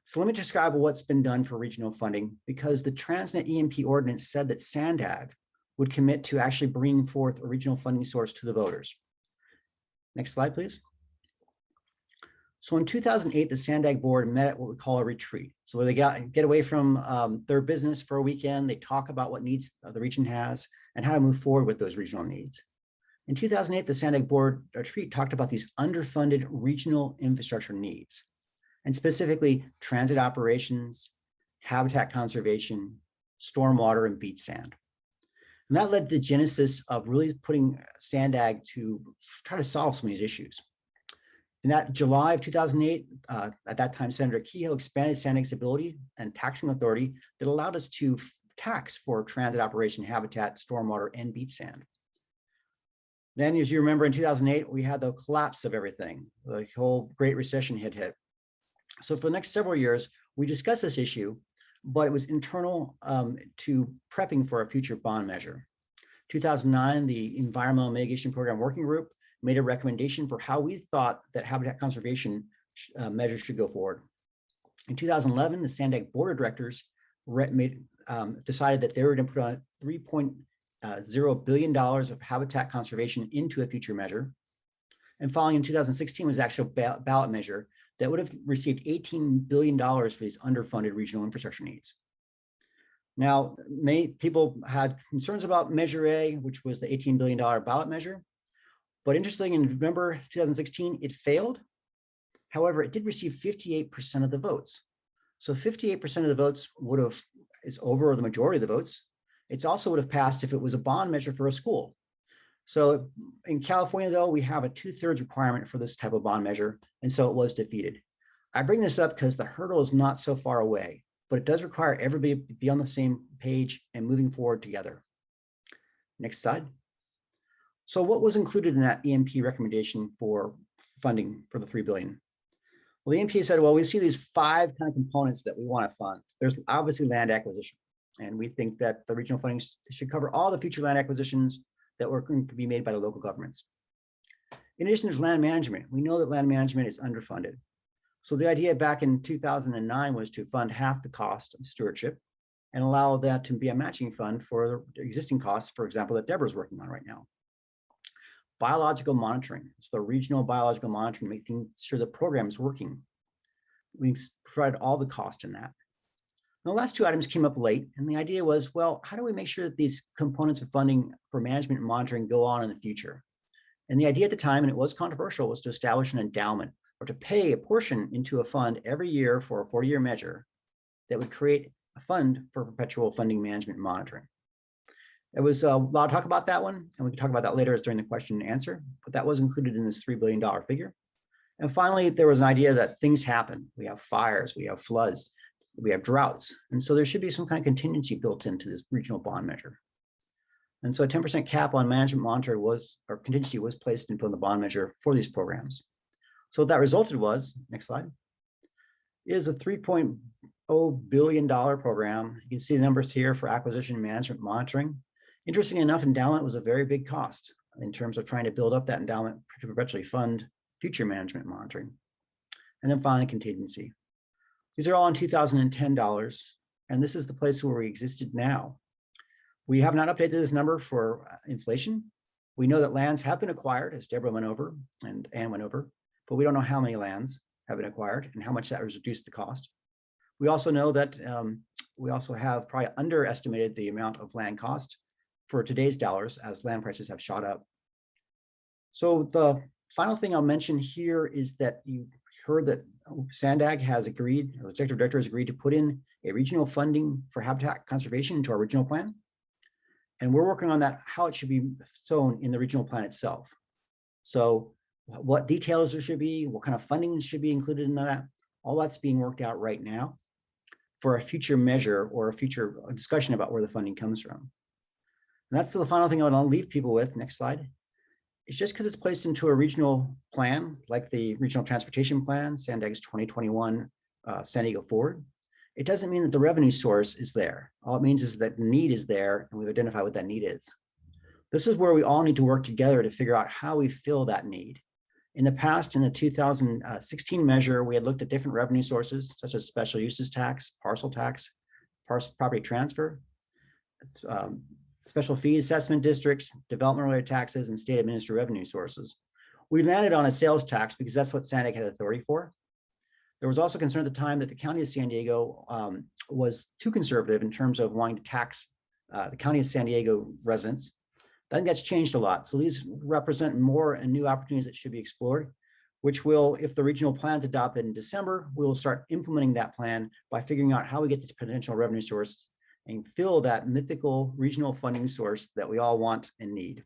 So let me describe what's been done for regional funding, because the Transnet EMP ordinance said that SANDAG would commit to actually bringing forth a regional funding source to the voters. Next slide, please. So in 2008, the SANDAG board met at what we call a retreat. So where they get away from their business for a weekend, they talk about what needs the region has and how to move forward with those regional needs. In 2008, the SANDAG board retreat talked about these underfunded regional infrastructure needs, and specifically transit operations, habitat conservation, stormwater, and beach sand. And that led to the genesis of really putting SANDAG to try to solve some of these issues. In that July of 2008, at that time, Senator Kehoe expanded SANDAG's ability and taxing authority that allowed us to tax for transit operation, habitat, stormwater, and beach sand. Then, as you remember, in 2008, we had the collapse of everything. The whole Great Recession had hit. So for the next several years, we discussed this issue, but it was internal to prepping for a future bond measure. 2009, the Environmental Mitigation Program Working Group made a recommendation for how we thought that habitat conservation measures should go forward. In 2011, the SANDAG Board of Directors decided that they were going to put on $3.0 billion of habitat conservation into a future measure. And following in 2016 was the actual ballot measure that would have received $18 billion for these underfunded regional infrastructure needs. Now, many people had concerns about Measure A, which was the $18 billion ballot measure. But interesting, in November 2016, it failed. However, it did receive 58% of the votes. So 58% of the votes is over the majority of the votes. It's also would have passed if it was a bond measure for a school. So in California, though, we have a 2/3 requirement for this type of bond measure, and so it was defeated. I bring this up because the hurdle is not so far away, but it does require everybody to be on the same page and moving forward together. Next slide. So what was included in that EMP recommendation for funding for the $3 billion? Well, the EMP said, well, we see these 5 kind of components that we want to fund. There's obviously land acquisition, and we think that the regional funding should cover all the future land acquisitions that were going to be made by the local governments. In addition, there's land management. We know that land management is underfunded. So the idea back in 2009 was to fund half the cost of stewardship and allow that to be a matching fund for the existing costs, for example, that Deborah's working on right now. biological monitoring. It's the regional biological monitoring, making sure the program is working. We provide all the cost in that. The last two items came up late, and the idea was, well, how do we make sure that these components of funding for management and monitoring go on in the future? And the idea at the time, and it was controversial, was to establish an endowment or to pay a portion into a fund every year for a 40-year measure that would create a fund for perpetual funding management and monitoring. There was a lot of talk about that one, and we can talk about that later as during the question and answer, but that was included in this $3 billion figure. And finally, there was an idea that things happen. We have fires, we have floods, we have droughts. And so there should be some kind of contingency built into this regional bond measure. And so a 10% cap on management monitoring was, or contingency was placed into the bond measure for these programs. So what that resulted was, next slide, is a $3.0 billion program. You can see the numbers here for acquisition, management, monitoring. Interestingly enough, endowment was a very big cost in terms of trying to build up that endowment to perpetually fund future management monitoring. And then finally, contingency. These are all in 2010 dollars, and this is the place where we existed now. We have not updated this number for inflation. We know that lands have been acquired, as Deborah went over and Ann went over, but we don't know how many lands have been acquired and how much that has reduced the cost. We also know that we also have probably underestimated the amount of land cost for today's dollars as land prices have shot up. So the final thing I'll mention here is that you heard that SANDAG has agreed, or the executive director has agreed to put in a regional funding for habitat conservation into our regional plan. And we're working on that, how it should be shown in the regional plan itself. So what details there should be, what kind of funding should be included in that, all that's being worked out right now for a future measure or a future discussion about where the funding comes from. And that's the final thing I want to leave people with. Next slide. It's just because it's placed into a regional plan, like the Regional Transportation Plan, SANDAG's 2021 San Diego Forward, it doesn't mean that the revenue source is there. All it means is that need is there, and we've identified what that need is. This is where we all need to work together to figure out how we fill that need. In the past, in the 2016 measure, we had looked at different revenue sources, such as special uses tax, property transfer, special fee assessment districts, development-related taxes, and state administered revenue sources. We landed on a sales tax because that's what SANDAG had authority for. There was also concern at the time that the County of San Diego was too conservative in terms of wanting to tax the County of San Diego residents. I think that's changed a lot. So these represent more and new opportunities that should be explored, which will, if the regional plan's adopted in December, we will start implementing that plan by figuring out how we get this potential revenue source and fill that mythical regional funding source that we all want and need.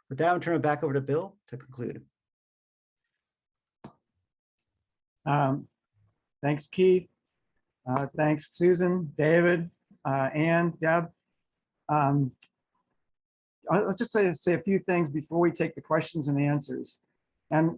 With that, I'll turn it back over to Bill to conclude. Thanks, Keith. Thanks, Susan, David, Ann, Deb. Let's just say a few things before we take the questions and answers. And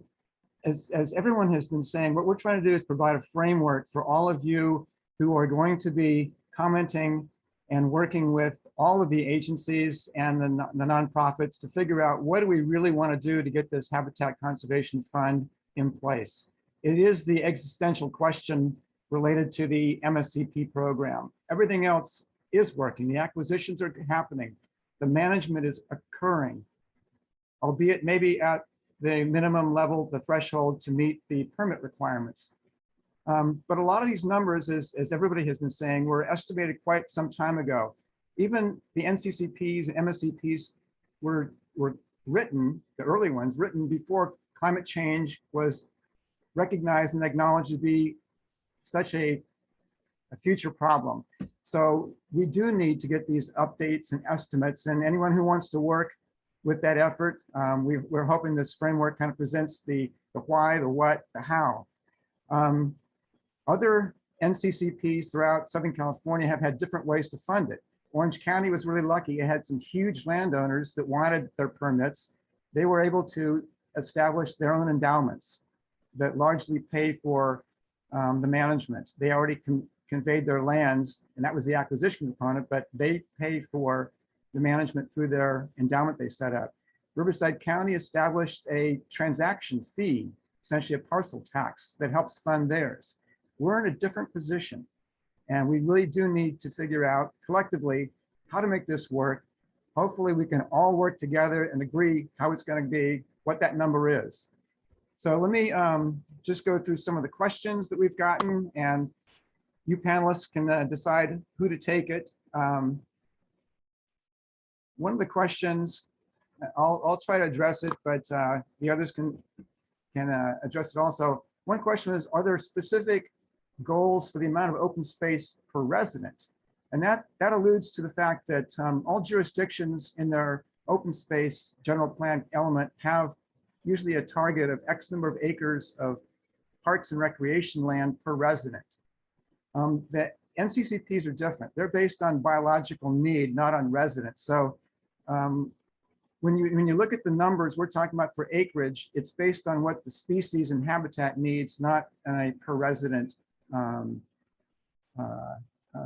as everyone has been saying, what we're trying to do is provide a framework for all of you who are going to be commenting and working with all of the agencies and the nonprofits to figure out what do we really want to do to get this Habitat Conservation Fund in place. It is the existential question related to the MSCP program. Everything else is working. The acquisitions are happening. The management is occurring, albeit maybe at the minimum level, the threshold to meet the permit requirements. But a lot of these numbers, as everybody has been saying, were estimated quite some time ago. Even the NCCPs and MSCPs were written, the early ones, written before climate change was recognized and acknowledged to be such a future problem. So we do need to get these updates and estimates, and anyone who wants to work with that effort, we're hoping this framework kind of presents the why, the what, the how. Other NCCPs throughout Southern California have had different ways to fund it. Orange County was really lucky. It had some huge landowners that wanted their permits. They were able to establish their own endowments that largely pay for the management. They already conveyed their lands, and that was the acquisition component, but they pay for the management through their endowment they set up. Riverside County established a transaction fee, essentially a parcel tax that helps fund theirs. We're in a different position, and we really do need to figure out collectively how to make this work hopefully we can all work together and agree how it's going to be, what that number is. So let me just go through some of the questions that we've gotten, and you panelists can decide who to take it. One of the questions, I'll try to address it, but the others can address it also. One question is, are there specific goals for the amount of open space per resident? And that alludes to the fact that all jurisdictions in their open space general plan element have usually a target of X number of acres of parks and recreation land per resident. The NCCPs are different. They're based on biological need, not on residents. So when you look at the numbers we're talking about for acreage, it's based on what the species and habitat needs, not a per resident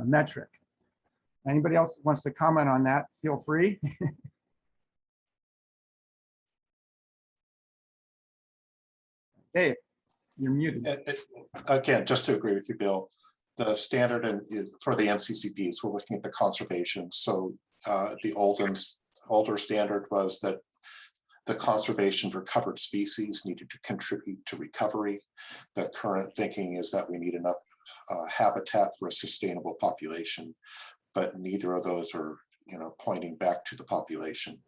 metric. Anybody else wants to comment on that, feel free. Dave, you're muted. Again, just to agree with you, Bill, the standard for the NCCPs, we're looking at the conservation. So the older standard was that the conservation for covered species needed to contribute to recovery. The current thinking is that we need enough habitat for a sustainable population, but neither of those are, pointing back to the population.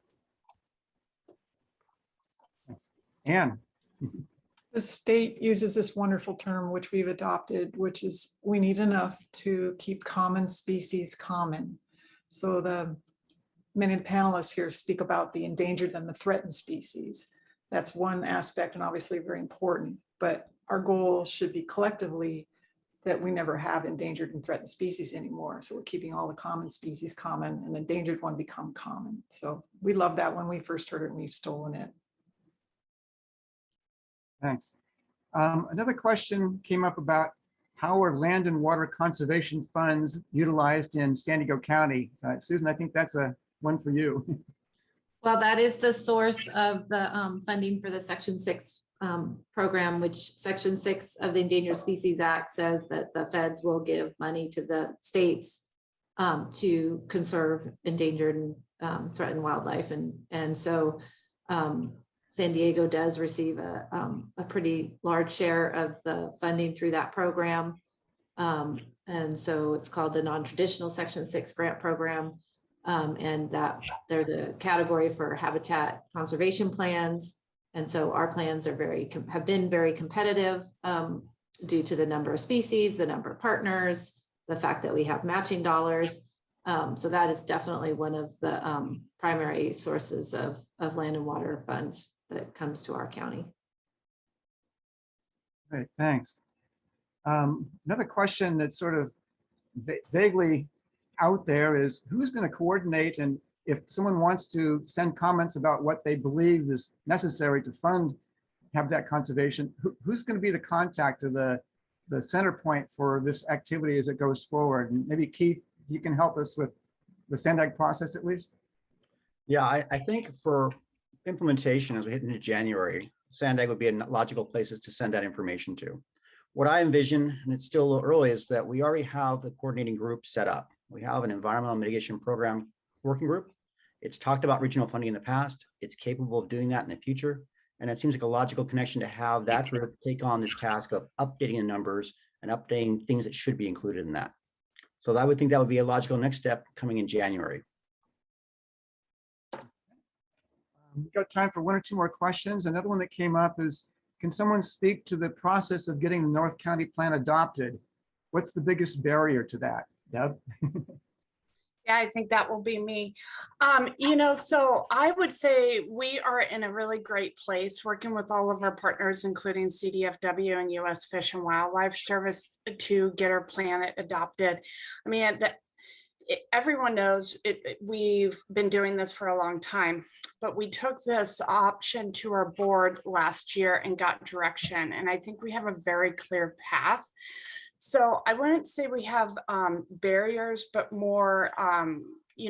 Anne. The state uses this wonderful term, which we've adopted, which is we need enough to keep common species common. So many of the panelists here speak about the endangered and the threatened species. That's one aspect and obviously very important, but our goal should be collectively that we never have endangered and threatened species anymore. So we're keeping all the common species common and the endangered one become common. So we love that when we first heard it and we've stolen it. Thanks. Another question came up about how are land and water conservation funds utilized in San Diego County? Susan, I think that's one for you. Well, that is the source of the funding for the Section 6 program, which Section 6 of the Endangered Species Act says that the feds will give money to the states to conserve endangered and threatened wildlife. And so San Diego does receive a pretty large share of the funding through that program. And so it's called the non-traditional Section 6 grant program. And that there's a category for habitat conservation plans. And so our plans are have been very competitive due to the number of species, the number of partners, the fact that we have matching dollars. So that is definitely one of the primary sources of land and water funds that comes to our county. Great, thanks. Another question that's sort of vaguely out there is who's going to coordinate, and if someone wants to send comments about what they believe is necessary to fund habitat conservation, who's going to be the contact or the center point for this activity as it goes forward? And maybe Keith, you can help us with the SANDAG process at least. Yeah, I think for implementation as we hit into January, SANDAG would be a logical places to send that information to. What I envision, and it's still a little early, is that we already have the coordinating group set up. We have an environmental mitigation program working group. It's talked about regional funding in the past. It's capable of doing that in the future. And it seems like a logical connection to have that group take on this task of updating the numbers and updating things that should be included in that. So I would think that would be a logical next step coming in January. We've got time for one or two more questions. Another one that came up is, can someone speak to the process of getting the North County plan adopted? What's the biggest barrier to that? Deb? Yeah, I think that will be me. So I would say we are in a really great place working with all of our partners, including CDFW and U.S. Fish and Wildlife Service, to get our plan adopted. I mean, everyone knows we've been doing this for a long time, but we took this option to our board last year and got direction. And I think we have a very clear path. So I wouldn't say we have barriers, but more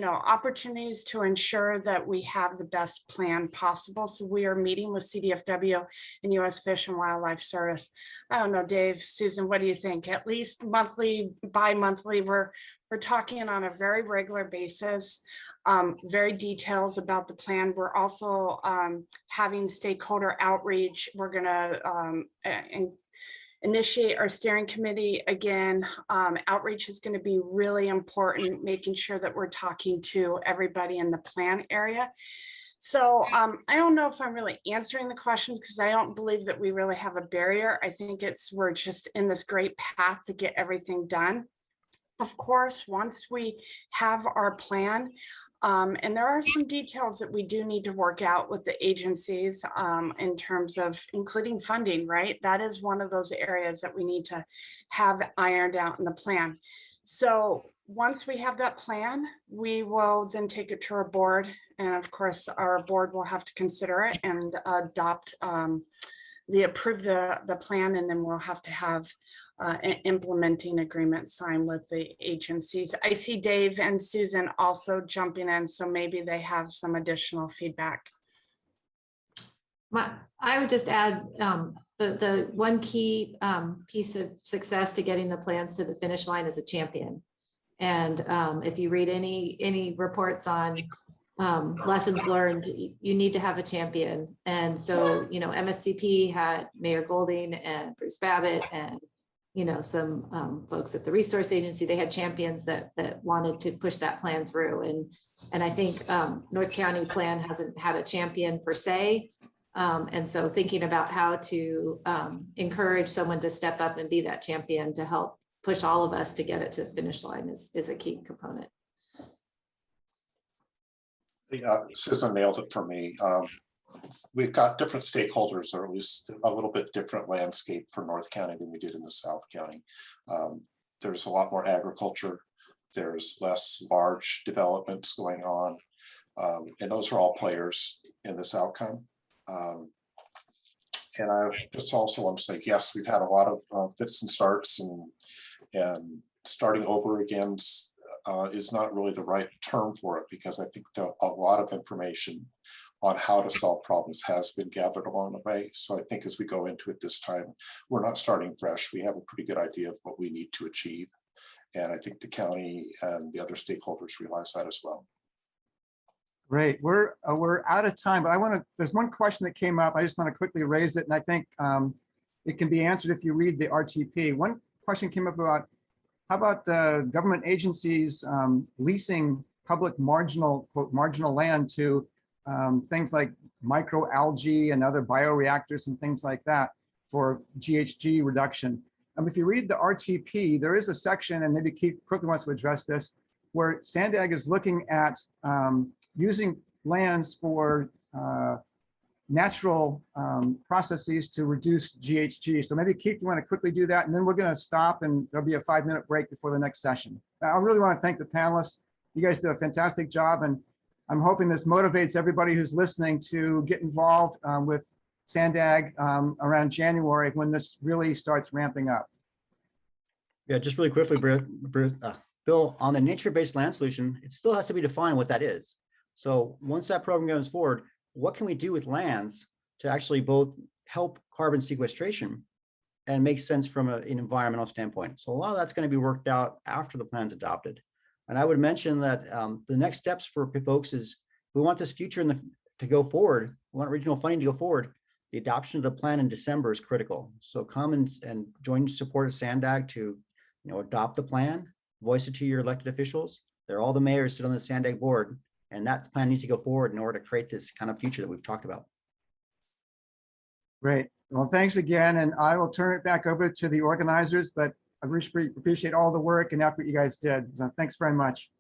opportunities to ensure that we have the best plan possible. So we are meeting with CDFW and U.S. Fish and Wildlife Service. I don't know, Dave, Susan, what do you think? At least monthly, bi-monthly, we're talking on a very regular basis, very details about the plan. We're also having stakeholder outreach. We're gonna initiate our steering committee again. Outreach is going to be really important, making sure that we're talking to everybody in the plan area. So I don't know if I'm really answering the questions because I don't believe that we really have a barrier. I think we're just in this great path to get everything done. Of course, once we have our plan, and there are some details that we do need to work out with the agencies in terms of including funding, right? That is one of those areas that we need to have ironed out in the plan. So once we have that plan, we will then take it to our board. And of course, our board will have to consider it and approve the plan, and then we'll have to have an implementing agreement signed with the agencies. I see Dave and Susan also jumping in, so maybe they have some additional feedback. I would just add the one key piece of success to getting the plans to the finish line is a champion. And if you read any reports on lessons learned, you need to have a champion. And so, MSCP had Mayor Golding and Bruce Babbitt and some folks at the resource agency. They had champions that wanted to push that plan through. And I think North County Plan hasn't had a champion per se. And so thinking about how to encourage someone to step up and be that champion to help push all of us to get it to the finish line is a key component. Susan nailed it for me. We've got different stakeholders, or at least a little bit different landscape for North County than we did in the South County. There's a lot more agriculture. There's less large developments going on. And those are all players in this outcome. And I just also want to say, yes, we've had a lot of fits and starts, and starting over again is not really the right term for it, because I think a lot of information on how to solve problems has been gathered along the way. So I think as we go into it this time, we're not starting fresh. We have a pretty good idea of what we need to achieve. And I think the county and the other stakeholders realize that as well. Great. We're out of time, but there's one question that came up. I just want to quickly raise it. And I think it can be answered if you read the RTP. One question came up about, how about government agencies leasing public marginal land to things like microalgae and other bioreactors and things like that for GHG reduction. If you read the RTP, there is a section, and maybe Keith quickly wants to address this, where Sandag is looking at using lands for natural processes to reduce GHG. So maybe Keith, you want to quickly do that, and then we're going to stop, and there'll be a 5-minute break before the next session. I really want to thank the panelists. You guys did a fantastic job, and I'm hoping this motivates everybody who's listening to get involved with Sandag around January, when this really starts ramping up. Yeah, just really quickly, Bill, on the nature-based land solution, it still has to be defined what that is. So once that program goes forward, what can we do with lands to actually both help carbon sequestration and make sense from an environmental standpoint? So a lot of that's going to be worked out after the plan's adopted. And I would mention that the next steps for folks is, we want this future to go forward. We want regional funding to go forward. The adoption of the plan in December is critical. So come and join support of Sandag to adopt the plan, voice it to your elected officials. They're all the mayors sit on the Sandag board, and that plan needs to go forward in order to create this kind of future that we've talked about. Great. Well, thanks again. And I will turn it back over to the organizers, but I appreciate all the work and effort you guys did. So thanks very much.